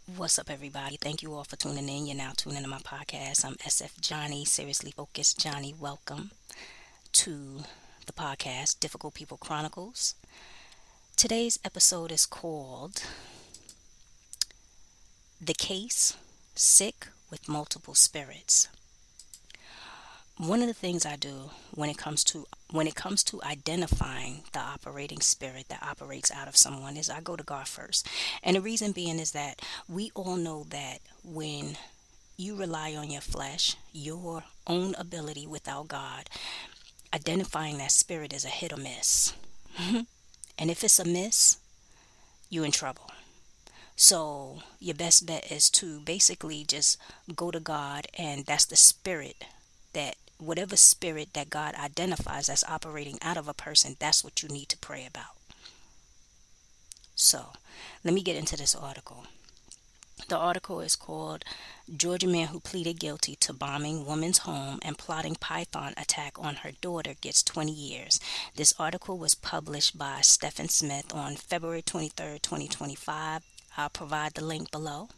What's up, everybody? Thank you all for tuning in. You're now tuning in to my podcast. I'm SF Johnny, Seriously Focused Johnny. Welcome to the podcast, Difficult People Chronicles. Today's episode is called The Case Sick with Multiple Spirits. One of the things I do when it comes to identifying the operating spirit that operates out of someone is I go to God first. And the reason being is that we all know that when you rely on your flesh, your own ability without God, identifying that spirit is a hit or miss. And if it's a miss, you're in trouble. So your best bet is to basically just go to God, and that's the spirit that whatever spirit that God identifies that's operating out of a person, that's what you need to pray about. So let me get into this article. The article is called Georgia Man Who Pleaded Guilty to Bombing Woman's Home and Plotting Python Attack on Her Daughter Gets 20 Years. This article was published by Stephen Smith on February 23rd, 2025. I'll provide the link below.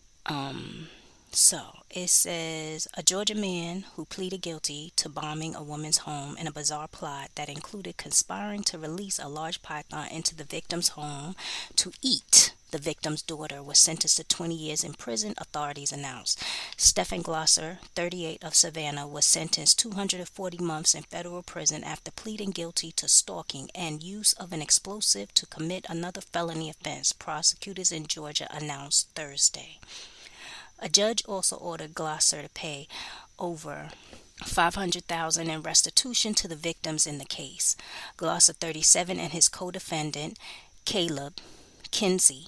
So it says a Georgia man who pleaded guilty to bombing a woman's home in a bizarre plot that included conspiring to release a large python into the victim's home to eat the victim's daughter was sentenced to 20 years in prison, authorities announced. Stephen Glosser, 38 of Savannah, was sentenced 240 months in federal prison after pleading guilty to stalking and use of an explosive to commit another felony offense, prosecutors in Georgia announced Thursday. A judge also ordered Glosser to pay over $500,000 in restitution to the victims in the case. Glosser, 37, and his co-defendant, Caleb Kinsey,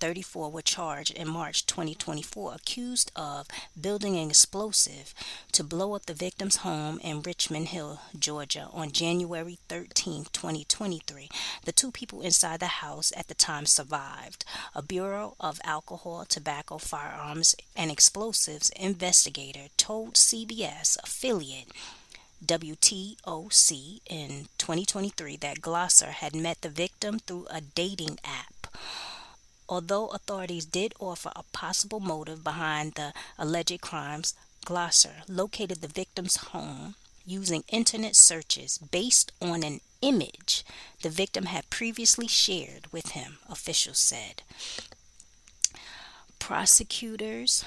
34, were charged in March 2024, accused of building an explosive to blow up the victim's home in Richmond Hill, Georgia, on January 13, 2023. The two people inside the house at the time survived. A Bureau of Alcohol, Tobacco, Firearms, and Explosives investigator told CBS affiliate WTOC in 2023 that Glosser had met the victim through a dating app. Although authorities did offer a possible motive behind the alleged crimes, Glosser located the victim's home using internet searches based on an image the victim had previously shared with him, officials said. Prosecutors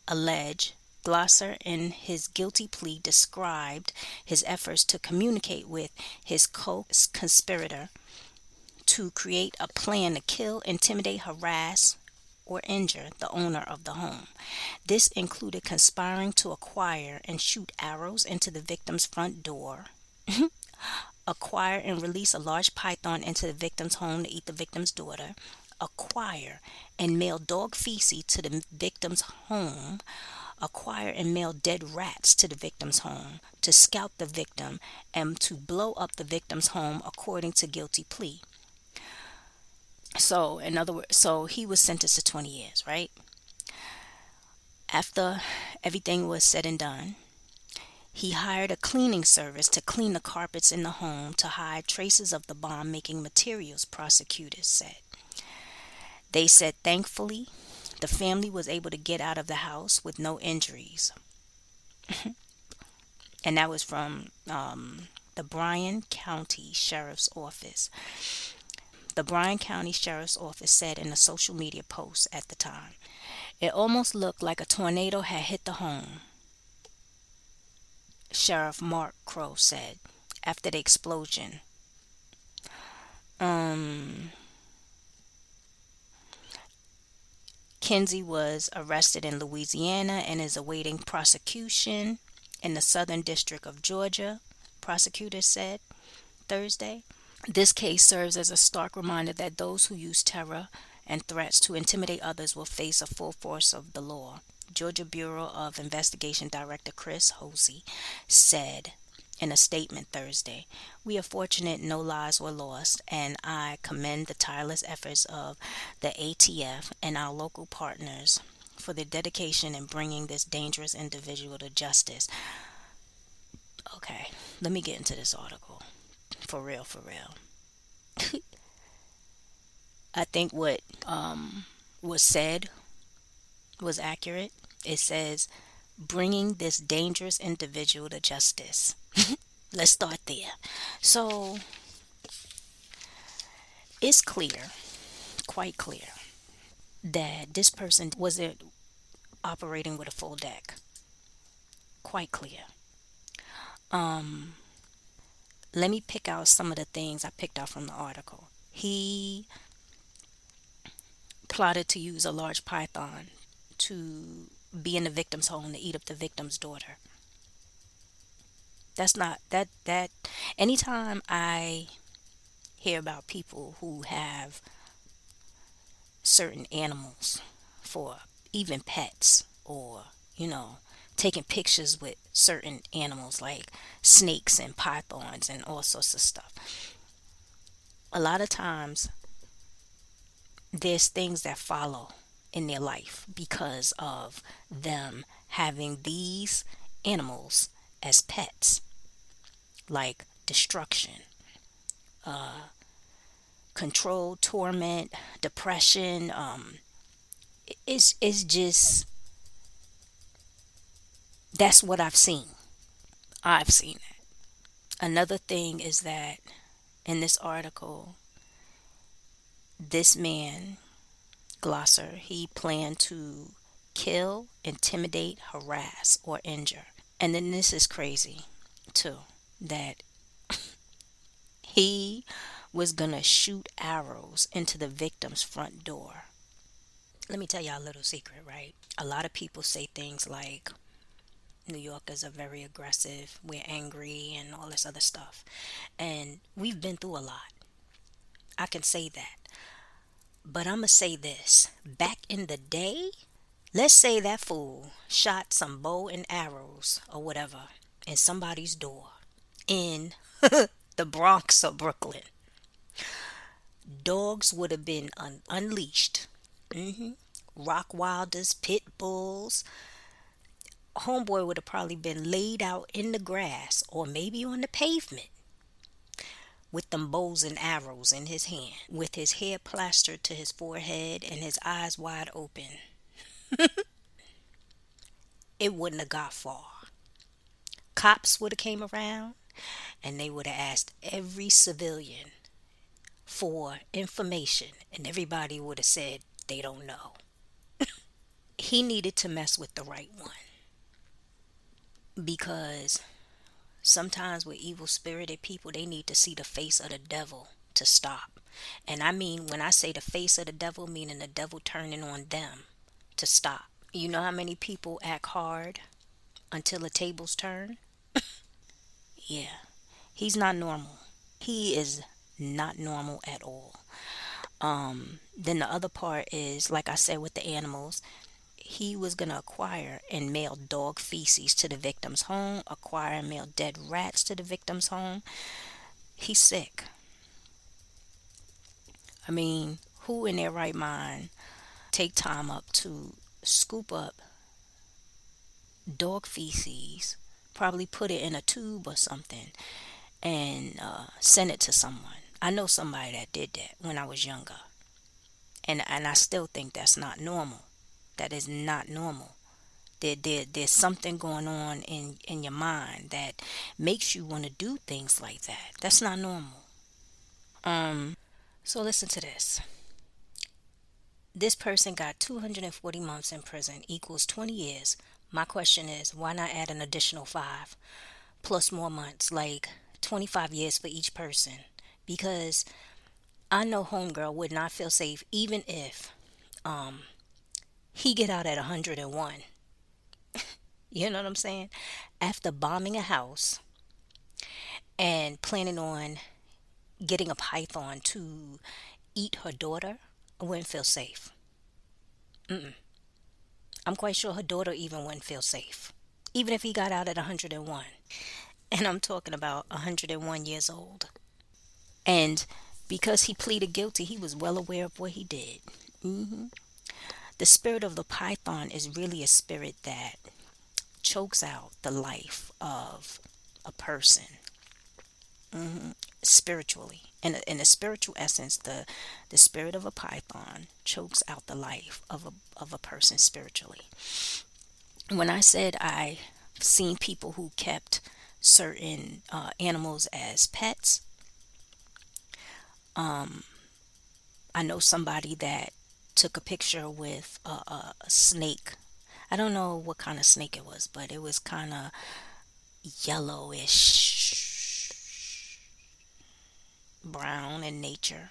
allege Glosser in his guilty plea described his efforts to communicate with his co-conspirator to create a plan to kill, intimidate, harass, or injure the owner of the home. This included conspiring to acquire and shoot arrows into the victim's front door, acquire and release a large python into the victim's home to eat the victim's daughter, acquire and mail dog feces to the victim's home, acquire and mail dead rats to the victim's home, to scout the victim, and to blow up the victim's home, according to guilty plea. So, in other words, so he was sentenced to 20 years, right? After everything was said and done, he hired a cleaning service to clean the carpets in the home to hide traces of the bomb making materials, prosecutors said. They said thankfully, the family was able to get out of the house with no injuries. And that was from the Bryan County Sheriff's Office. The Bryan County Sheriff's Office said in a social media post at the time. It almost looked like a tornado had hit the home, Sheriff Mark Crow said after the explosion. Kinsey was arrested in Louisiana and is awaiting prosecution in the Southern District of Georgia, prosecutors said Thursday. This case serves as a stark reminder that those who use terror and threats to intimidate others will face a full force of the law. Georgia Bureau of Investigation Director Chris Hosey said in a statement Thursday, "We are fortunate no lives were lost, and I commend the tireless efforts of the ATF and our local partners for their dedication in bringing this dangerous individual to justice." Okay, let me get into this article. For real, for real. I think what was said was accurate. It says, bringing this dangerous individual to justice. Let's start there. So it's clear, quite clear, that this person wasn't operating with a full deck. Quite clear. Um, Let me pick out some of the things I picked out from the article. He plotted to use a large python to be in the victim's home to eat up the victim's daughter. That's not that anytime I hear about people who have certain animals for even pets, or taking pictures with certain animals like snakes and pythons and all sorts of stuff, a lot of times there's things that follow in their life because of them having these animals as pets, like destruction, control, torment, depression. It's just, that's what I've seen that. Another thing is that in this article, this man, Glosser, he planned to kill, intimidate, harass, or injure. And then this is crazy too, that he was gonna shoot arrows into the victim's front door. Let me tell y'all a little secret, right? A lot of people say things like New Yorkers are very aggressive, we're angry, and all this other stuff. And we've been through a lot. I can say that. But I'm going to say this. Back in the day, let's say that fool shot some bow and arrows or whatever in somebody's door in the Bronx or Brooklyn. Dogs would have been unleashed. hmm Rockwilders, pit bulls. Homeboy would have probably been laid out in the grass or maybe on the pavement with them bows and arrows in his hand, with his hair plastered to his forehead and his eyes wide open. It wouldn't have got far. Cops would have came around and they would have asked every civilian for information, and everybody would have said they don't know. He needed to mess with the right one, because sometimes with evil spirited people, they need to see the face of the devil to stop. And I mean, when I say the face of the devil, meaning the devil turning on them to stop. You know how many people act hard until the tables turn? Yeah, he's not normal. He is not normal at all. Then the other part is, like I said, with the animals, he was going to acquire and mail dog feces to the victim's home, acquire and mail dead rats to the victim's home. He's sick. I mean, who in their right mind take time up to scoop up dog feces, probably put it in a tube or something, and send it to someone? I know somebody that did that when I was younger, and I still think that's not normal. That is not normal. There's something going on in your mind that makes you want to do things like that. That's not normal. So listen to this. This person got 240 months in prison, equals 20 years. My question is, why not add an additional 5 plus more months, like 25 years for each person? Because I know homegirl would not feel safe even if he get out at 101. You know what I'm saying? After bombing a house and planning on getting a python to eat her daughter, I wouldn't feel safe. I'm quite sure her daughter even wouldn't feel safe, even if he got out at 101. And I'm talking about 101 years old. And because he pleaded guilty, he was well aware of what he did. hmm The spirit of the python is really a spirit that chokes out the life of a person spiritually. In a spiritual essence, the spirit of a python chokes out the life of a person spiritually. When I said I seen people who kept certain animals as pets, I know somebody that took a picture with a snake. I don't know what kind of snake it was, but it was kind of yellowish brown in nature,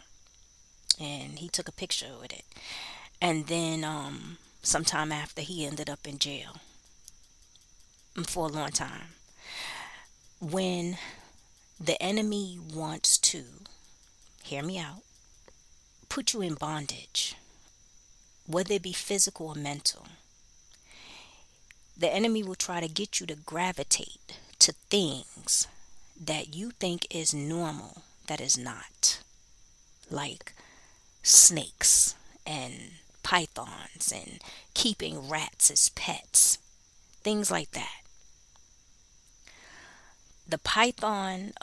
and he took a picture with it. And then sometime after, he ended up in jail for a long time. When the enemy wants to, hear me out, put you in bondage, whether it be physical or mental, the enemy will try to get you to gravitate to things that you think is normal that is not, like snakes and pythons and keeping rats as pets, things like that. The python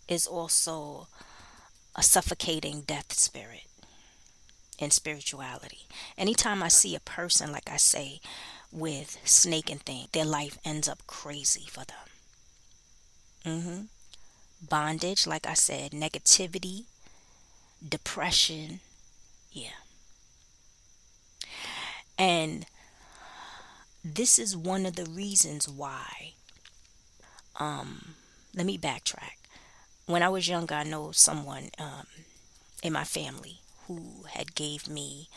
is also a suffocating death spirit in spirituality. Anytime I see a person, like I say, with snake and thing, their life ends up crazy for them. Bondage, like I said, negativity, depression, yeah. And this is one of the reasons why. Let me backtrack. When I was younger, I know someone in my family who had gave me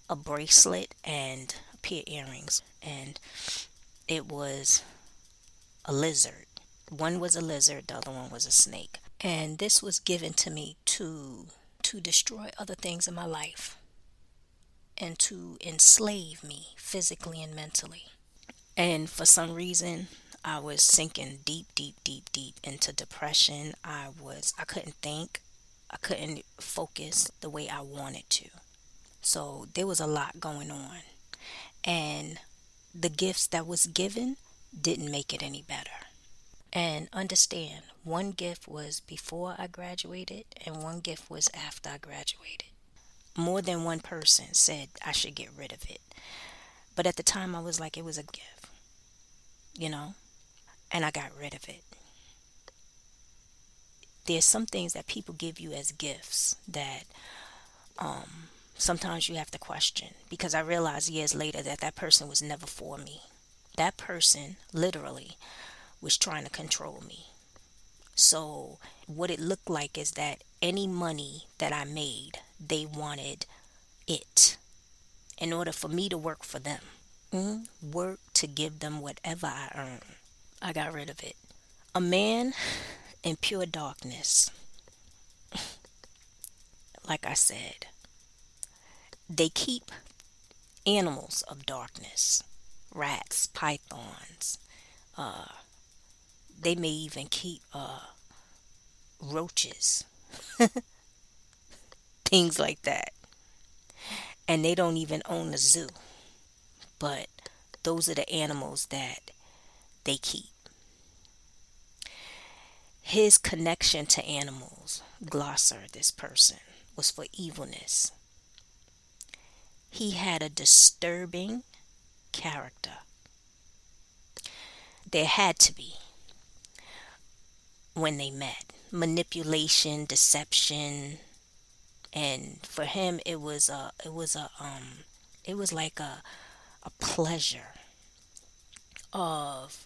a bracelet and a pair of earrings, and it was a lizard. One was a lizard, the other one was a snake. And this was given to me to destroy other things in my life and to enslave me physically and mentally. And for some reason, I was sinking deep, deep, deep, deep into depression. I couldn't think. I couldn't focus the way I wanted to. So there was a lot going on. And the gifts that was given didn't make it any better. And understand, one gift was before I graduated and one gift was after I graduated. More than one person said I should get rid of it. But at the time, I was like, it was a gift, you know? And I got rid of it. There's some things that people give you as gifts that sometimes you have to question, because I realized years later that that person was never for me. That person literally was trying to control me. So what it looked like is that any money that I made, they wanted it in order for me to work for them. Work to give them whatever I earn. I got rid of it. A man in pure darkness, like I said, they keep animals of darkness, rats, pythons. They may even keep roaches, things like that. And they don't even own a zoo, but those are the animals that they keep. His connection to animals, Glosser, this person, was for evilness. He had a disturbing character. There had to be when they met. Manipulation, deception, and for him it was like a pleasure of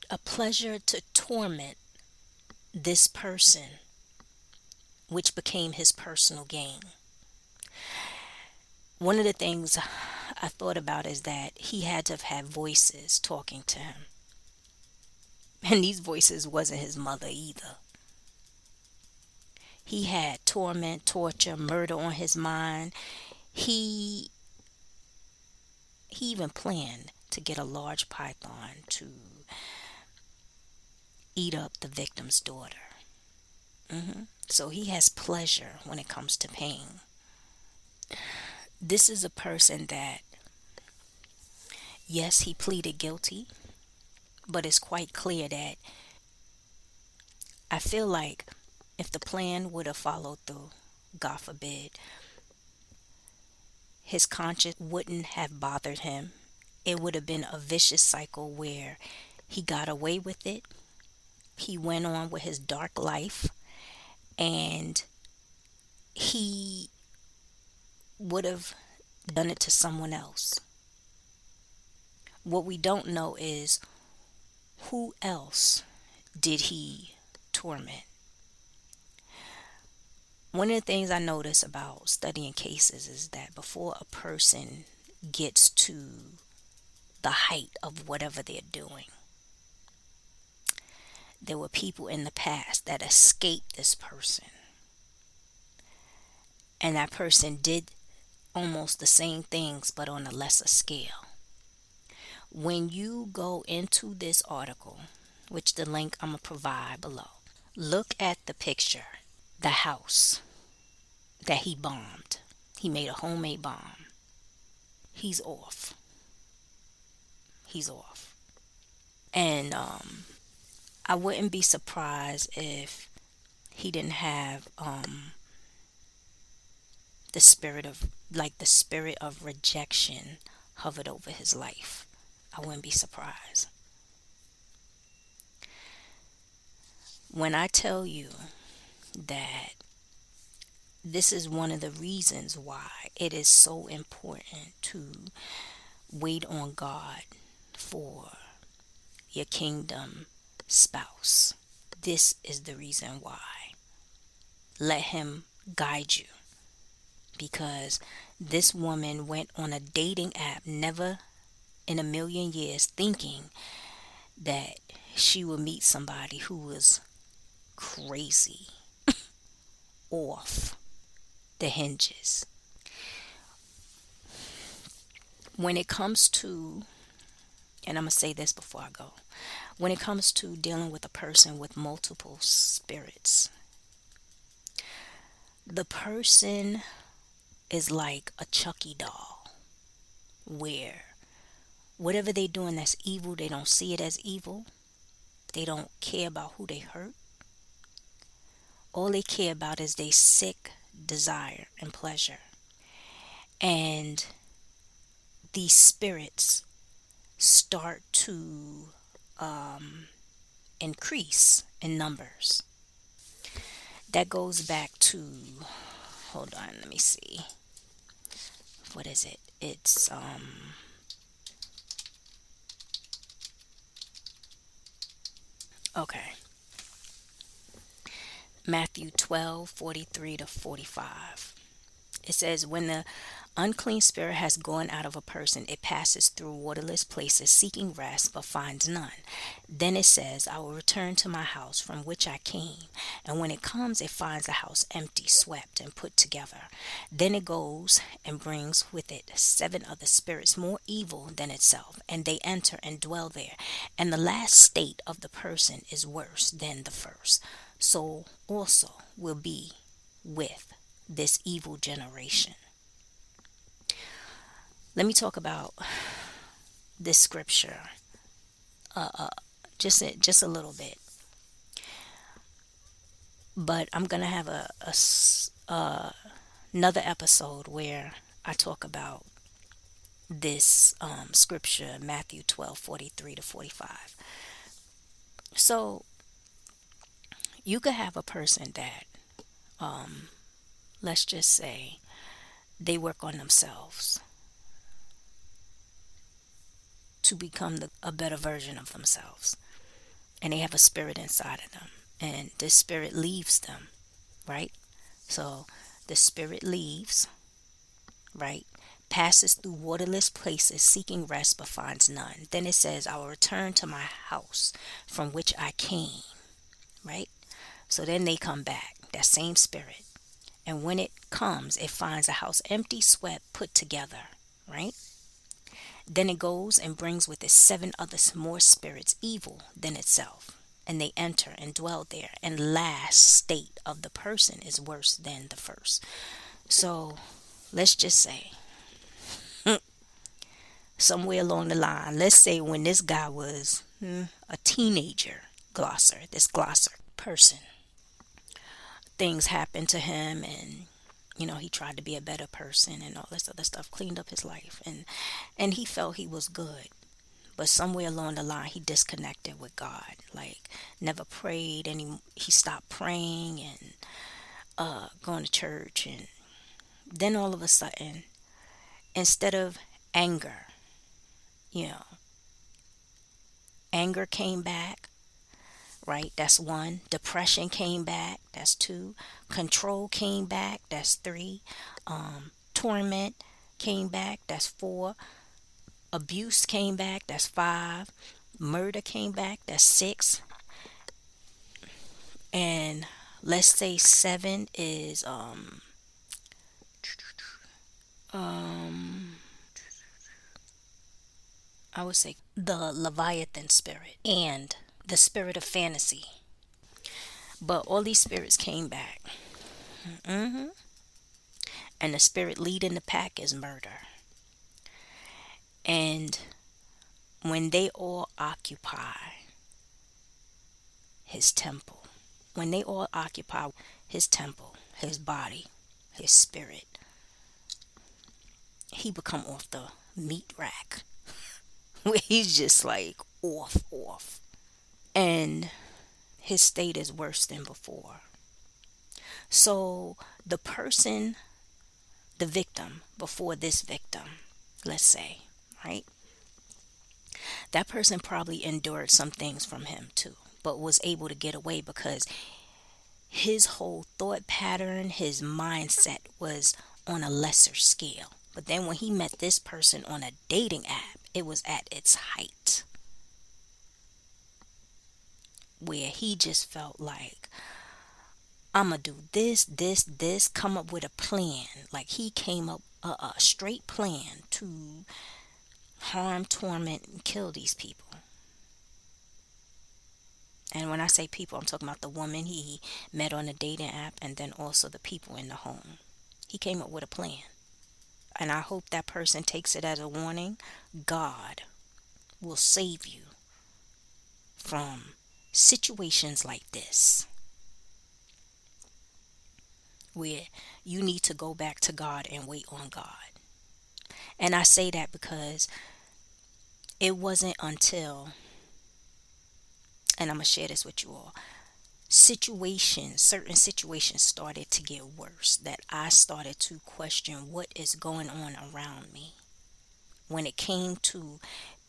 a pleasure to torment this person, which became his personal gain. One of the things I thought about is that he had to have had voices talking to him. And these voices wasn't his mother either. He had torment, torture, murder on his mind. He he even planned to get a large python to eat up the victim's daughter. So he has pleasure when it comes to pain. This is a person that, yes, he pleaded guilty, but it's quite clear that I feel like if the plan would have followed through, God forbid, his conscience wouldn't have bothered him. It would have been a vicious cycle where he got away with it. He went on with his dark life, and he would have done it to someone else. What we don't know is who else did he torment. One of the things I notice about studying cases is that before a person gets to the height of whatever they're doing, there were people in the past that escaped this person, and that person did almost the same things but on a lesser scale. When you go into this article, which the link I'm going to provide below, look at the picture, the house that he bombed. He made a homemade bomb. He's off. He's off. And I wouldn't be surprised if he didn't have the spirit of rejection hovered over his life. I wouldn't be surprised. When I tell you that this is one of the reasons why it is so important to wait on God for your kingdom spouse. This is the reason why. Let him guide you. Because this woman went on a dating app, never in a million years thinking that she would meet somebody who was crazy, off the hinges. When it comes to, and I'm going to say this before I go, when it comes to dealing with a person with multiple spirits, the person is like a Chucky doll, where whatever they're doing that's evil, they don't see it as evil. They don't care about who they hurt. All they care about is their sick desire and pleasure. And these spirits start to increase in numbers. That goes back to, hold on, let me see. What is it? It's okay. Matthew 12:43-45. It says, when the unclean spirit has gone out of a person, it passes through waterless places seeking rest, but finds none. Then it says, I will return to my house from which I came. And when it comes, it finds the house empty, swept, and put together. Then it goes and brings with it 7 other spirits more evil than itself, and they enter and dwell there. And the last state of the person is worse than the first. So also will be with this evil generation. Let me talk about this scripture just a little bit. But I'm going to have another episode where I talk about this scripture, Matthew 12:43-45. So you could have a person that, let's just say, they work on themselves to become a better version of themselves. And they have a spirit inside of them. And this spirit leaves them, right? So the spirit leaves, right? Passes through waterless places seeking rest but finds none. Then it says, I will return to my house from which I came, right? So then they come back, that same spirit. And when it comes, it finds a house empty, swept, put together, right? Then it goes and brings with it 7 other more spirits evil than itself. And they enter and dwell there. And last state of the person is worse than the first. So let's just say, somewhere along the line, let's say when this guy was a teenager, this glosser person, things happened to him, and he tried to be a better person and all this other stuff, cleaned up his life, and he felt he was good. But somewhere along the line, he disconnected with God, like never prayed, and he stopped praying and going to church. And then all of a sudden, instead of anger, you know, anger came back, right? That's one. Depression came back. That's two. Control came back. That's three. Torment came back. That's four. Abuse came back. That's five. Murder came back. That's six. And let's say seven is um I would say the Leviathan spirit and the spirit of fantasy. But all these spirits came back. hmm And the spirit leading the pack is murder. And when they all occupy his temple, when they all occupy his temple, his body, his spirit, he become off the meat rack where he's just like off. And his state is worse than before. So the person, the victim, before this victim, let's say, right? That person probably endured some things from him too, but was able to get away because his whole thought pattern, his mindset was on a lesser scale. But then when he met this person on a dating app, it was at its height, where he just felt like, I'm gonna do this, come up with a plan. Like he came up a straight plan to harm, torment, and kill these people. And when I say people, I'm talking about the woman he met on the dating app and then also the people in the home. He came up with a plan. And I hope that person takes it as a warning. God will save you from situations like this, where you need to go back to God and wait on God. And I say that because it wasn't until, and I'm going to share this with you all, certain situations started to get worse, that I started to question what is going on around me. When it came to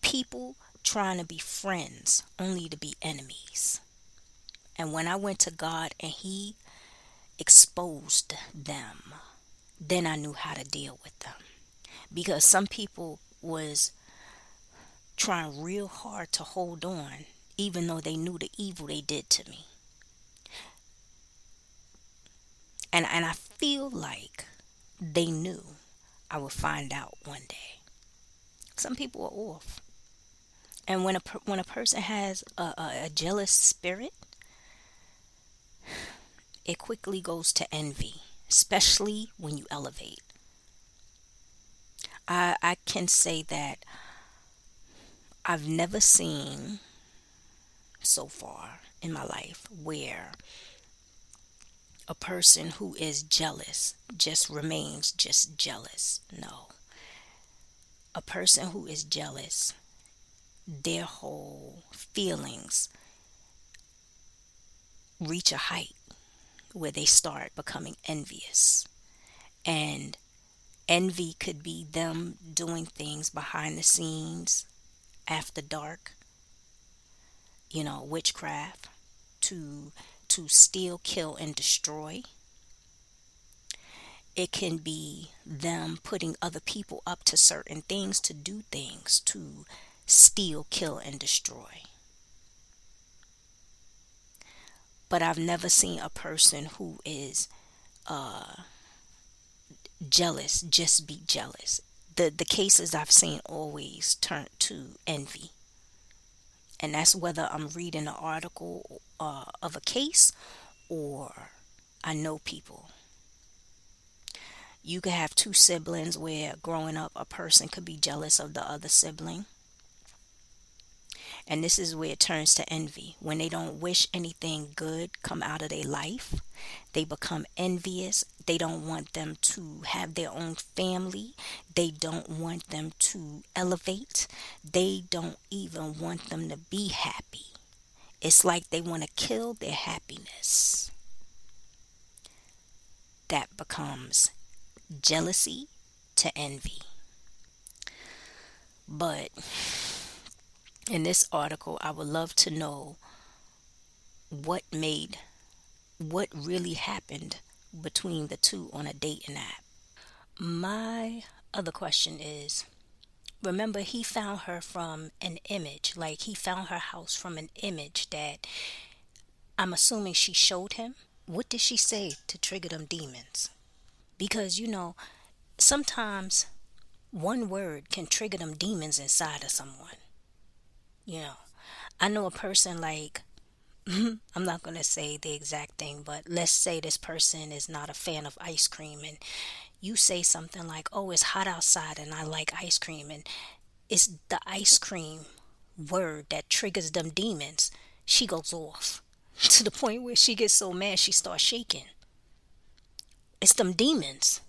people trying to be friends only to be enemies. And when I went to God and he exposed them, then I knew how to deal with them. Because some people was trying real hard to hold on, even though they knew the evil they did to me. And I feel like they knew I would find out one day. Some people are off. And when a person has a jealous spirit, it quickly goes to envy, especially when you elevate. I can say that I've never seen so far in my life where a person who is jealous just remains just jealous. No. A person who is jealous, their whole feelings reach a height where they start becoming envious. And envy could be them doing things behind the scenes, after dark, witchcraft, to steal, kill, and destroy. It can be them putting other people up to certain things, to do things, to steal, kill, and destroy. But I've never seen a person who is jealous just be jealous. The cases I've seen always turn to envy. And that's whether I'm reading an article of a case, or I know people. You could have two siblings where growing up a person could be jealous of the other sibling. And this is where it turns to envy. When they don't wish anything good come out of their life, they become envious. They don't want them to have their own family. They don't want them to elevate. They don't even want them to be happy. It's like they want to kill their happiness. That becomes jealousy to envy. But in this article, I would love to know what made, what really happened between the two on a dating app. My other question is, remember he found her from an image, like he found her house from an image that I'm assuming she showed him. What did she say to trigger them demons? Because sometimes one word can trigger them demons inside of someone. You know, I know a person like, I'm not going to say the exact thing, but let's say this person is not a fan of ice cream, and you say something like, oh, it's hot outside and I like ice cream, and it's the ice cream word that triggers them demons. She goes off to the point where she gets so mad she starts shaking. It's them demons.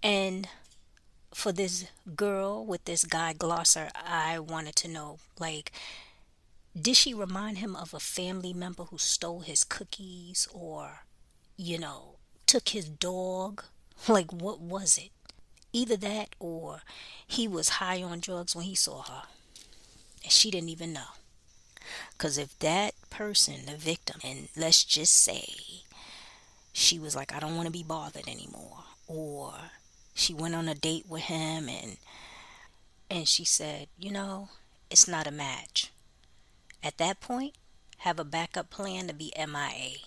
And for this girl with this guy glosser, I wanted to know, like, did she remind him of a family member who stole his cookies, or, you know, took his dog? Like, what was it? Either that, or he was high on drugs when he saw her and she didn't even know. Because if that person, the victim, and let's just say she was like, I don't want to be bothered anymore, or she went on a date with him, and she said, it's not a match. At that point, have a backup plan to be MIA,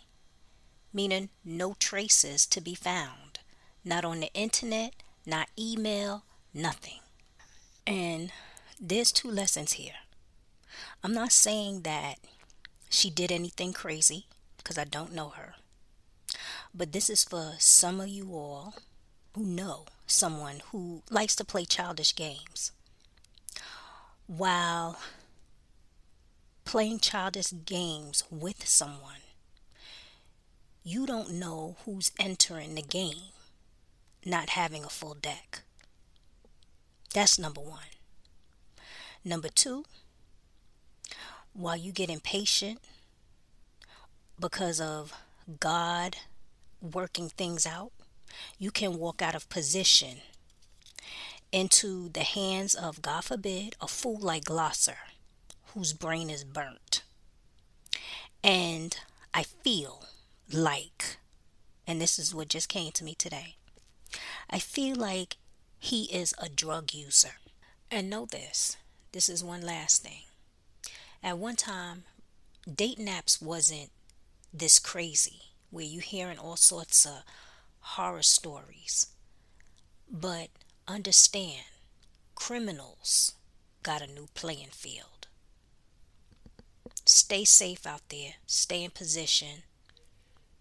meaning no traces to be found. Not on the internet, not email, nothing. And there's two lessons here. I'm not saying that she did anything crazy because I don't know her. But this is for some of you all who know someone who likes to play childish games. While playing childish games with someone, you don't know who's entering the game, not having a full deck. That's number one. Number two, while you get impatient because of God working things out, you can walk out of position into the hands of, God forbid, a fool like Glosser, whose brain is burnt. And I feel like, and this is what just came to me today, I feel like he is a drug user. And know this is one last thing. At one time, dating apps wasn't this crazy, where you hearing all sorts of horror stories. But understand, criminals got a new playing field. Stay safe out there, stay in position,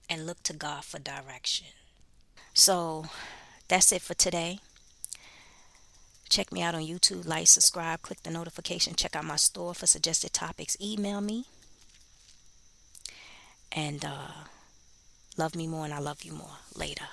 and look to God for direction. So that's it for today. Check me out on YouTube, like, subscribe, click the notification, check out my store for suggested topics, email me, and love me more and I love you more. Later.